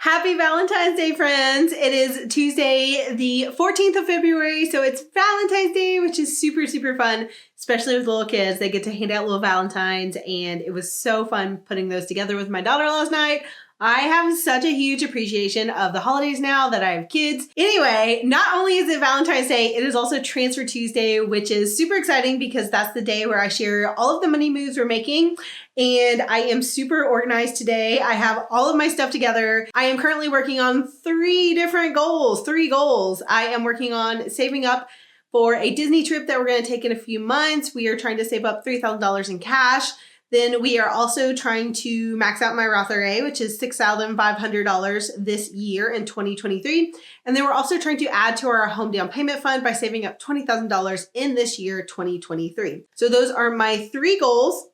Happy Valentine's Day, friends. It is Tuesday, the 14th of February, so it's Valentine's Day, which is super, super fun, especially with little kids. They get to hand out little Valentines, and it was so fun putting those together with my daughter last night. I have such a huge appreciation of the holidays now that I have kids. Anyway, not only is it Valentine's Day, it is also Transfer Tuesday, which is super exciting because that's the day where I share all of the money moves we're making. And I am super organized today. I have all of my stuff together. I am currently working on three goals. I am working on saving up for a Disney trip that we're going to take in a few months. We are trying to save up $3,000 in cash. Then we are also trying to max out my Roth IRA, which is $6,500 this year in 2023. And then we're also trying to add to our home down payment fund by saving up $20,000 in this year, 2023. So those are my three goals.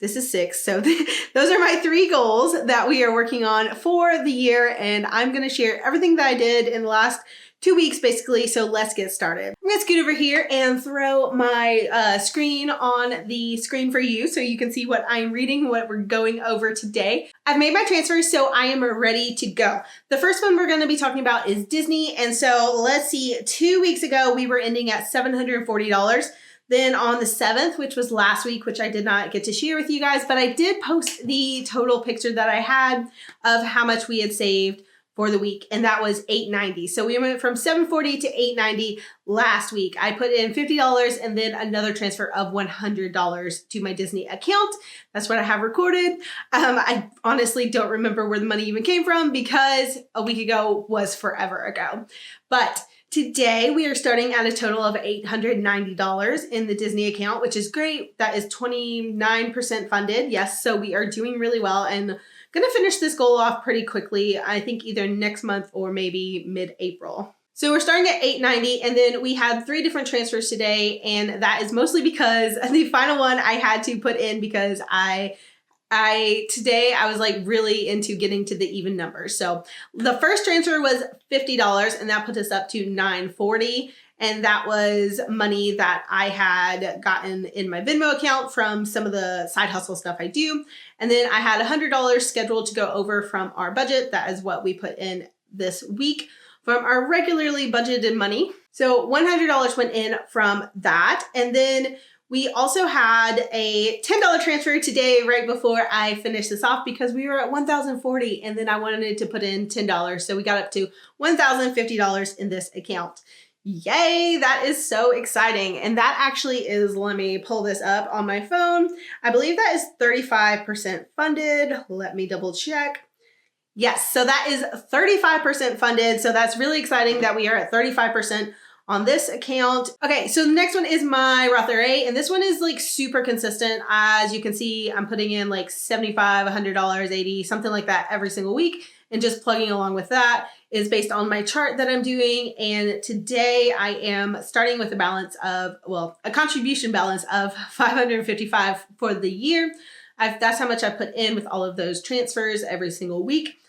This is 6. So those are my 3 goals that we are working on for the year. And I'm going to share everything that I did in the last 2 weeks, basically. So let's get started. I'm going to scoot over here and throw my screen on the screen for you so you can see what I'm reading, what we're going over today. I've made my transfers, so I am ready to go. The first one we're going to be talking about is Disney. And so let's see, 2 weeks ago, we were ending at $740. Then on the 7th, which was last week, which I did not get to share with you guys, but I did post the total picture that I had of how much we had saved for the week, and that was $890. So we went from $740 to $890 last week. I put in $50 and then another transfer of $100 to my Disney account. That's what I have recorded. I honestly don't remember where the money even came from because a week ago was forever ago. But today, we are starting at a total of $890 in the Disney account, which is great. That is 29% funded. Yes, so we are doing really well and going to finish this goal off pretty quickly. I think either next month or maybe mid-April. So we're starting at $890, and then we had 3 different transfers today, and that is mostly because the final one I had to put in because today I was like really into getting to the even numbers. So the first transfer was $50 and that put us up to $940. And that was money that I had gotten in my Venmo account from some of the side hustle stuff I do. And then I had $100 scheduled to go over from our budget. That is what we put in this week from our regularly budgeted money. So $100 went in from that. And then we also had a $10 transfer today right before I finished this off because we were at $1,040 and then I wanted to put in $10. So we got up to $1,050 in this account. Yay, that is so exciting. And that actually is, let me pull this up on my phone. I believe that is 35% funded. Let me double check. Yes, so that is 35% funded. So that's really exciting that we are at 35% on this account. Okay, so the next one is my Roth IRA, and this one is like super consistent. As you can see, I'm putting in like $75, $100, $80, something like that every single week, and just plugging along with that is based on my chart that I'm doing. And today I am starting with a balance of, well, a contribution balance of $555 for the year. That's how much I put in with all of those transfers every single week,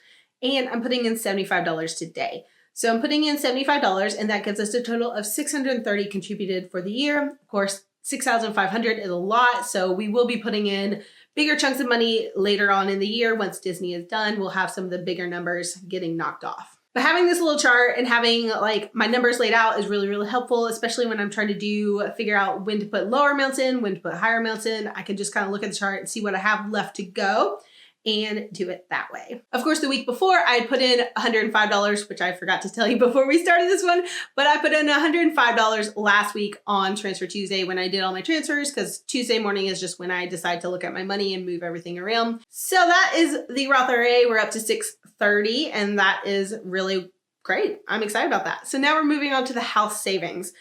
and I'm putting in $75 today. So I'm putting in $75 and that gives us a total of $630 contributed for the year. Of course, $6,500 is a lot. So we will be putting in bigger chunks of money later on in the year. Once Disney is done, we'll have some of the bigger numbers getting knocked off. But having this little chart and having like my numbers laid out is really, really helpful, especially when I'm trying to figure out when to put lower amounts in, when to put higher amounts in. I can just kind of look at the chart and see what I have left to go and do it that way. Of course, the week before I had put in $105, which I forgot to tell you before we started this one, but I put in $105 last week on Transfer Tuesday when I did all my transfers, because Tuesday morning is just when I decide to look at my money and move everything around. So that is the Roth IRA. We're up to $630, and that is really great. I'm excited about that. So now we're moving on to the house savings.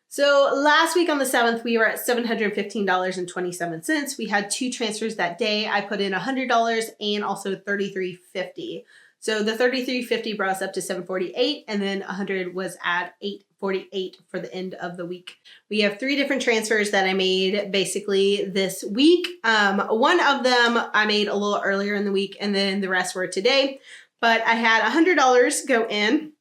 So last week on the 7th, we were at $715.27. We had 2 transfers that day. I put in $100 and also $33.50. So the $33.50 brought us up to $748, and then $100 was at $848 for the end of the week. We have 3 different transfers that I made basically this week. One of them I made a little earlier in the week, and then the rest were today. But I had $100 go in.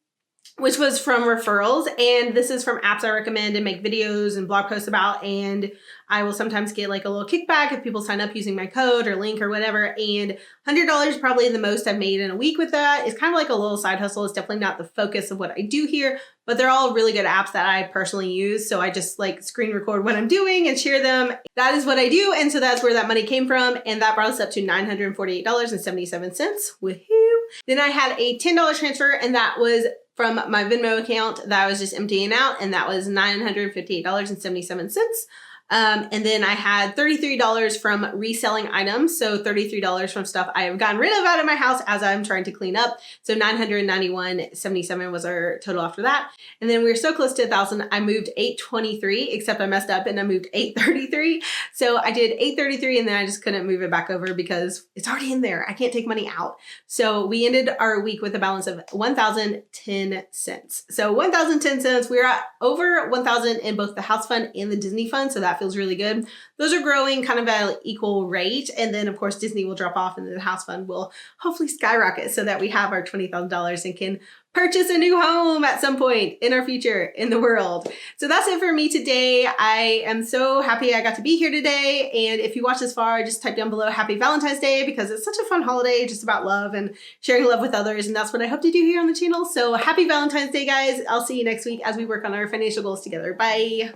which was from referrals. And this is from apps I recommend and make videos and blog posts about. And I will sometimes get like a little kickback if people sign up using my code or link or whatever. And $100 is probably the most I've made in a week with that. It's kind of like a little side hustle. It's definitely not the focus of what I do here, but they're all really good apps that I personally use. So I just like screen record what I'm doing and share them. That is what I do. And so that's where that money came from. And that brought us up to $948.77. Woohoo. Then I had a $10 transfer, and that was from my Venmo account that I was just emptying out, and that was $958.77. And then I had $33 from reselling items. So $33 from stuff I have gotten rid of out of my house as I'm trying to clean up. So $991.77 was our total after that. And then we were so close to 1,000. I moved $823, except I messed up and I moved $833. So I did $833 and then I just couldn't move it back over because it's already in there. I can't take money out. So we ended our week with a balance of $1,010. So $1,010. We're at over 1,000 in both the house fund and the Disney fund. So that feels really good. Those are growing kind of at an equal rate. And then of course, Disney will drop off and then the house fund will hopefully skyrocket so that we have our $20,000 and can purchase a new home at some point in our future in the world. So that's it for me today. I am so happy I got to be here today. And if you watch this far, just type down below Happy Valentine's Day, because it's such a fun holiday, just about love and sharing love with others. And that's what I hope to do here on the channel. So happy Valentine's Day, guys. I'll see you next week as we work on our financial goals together. Bye.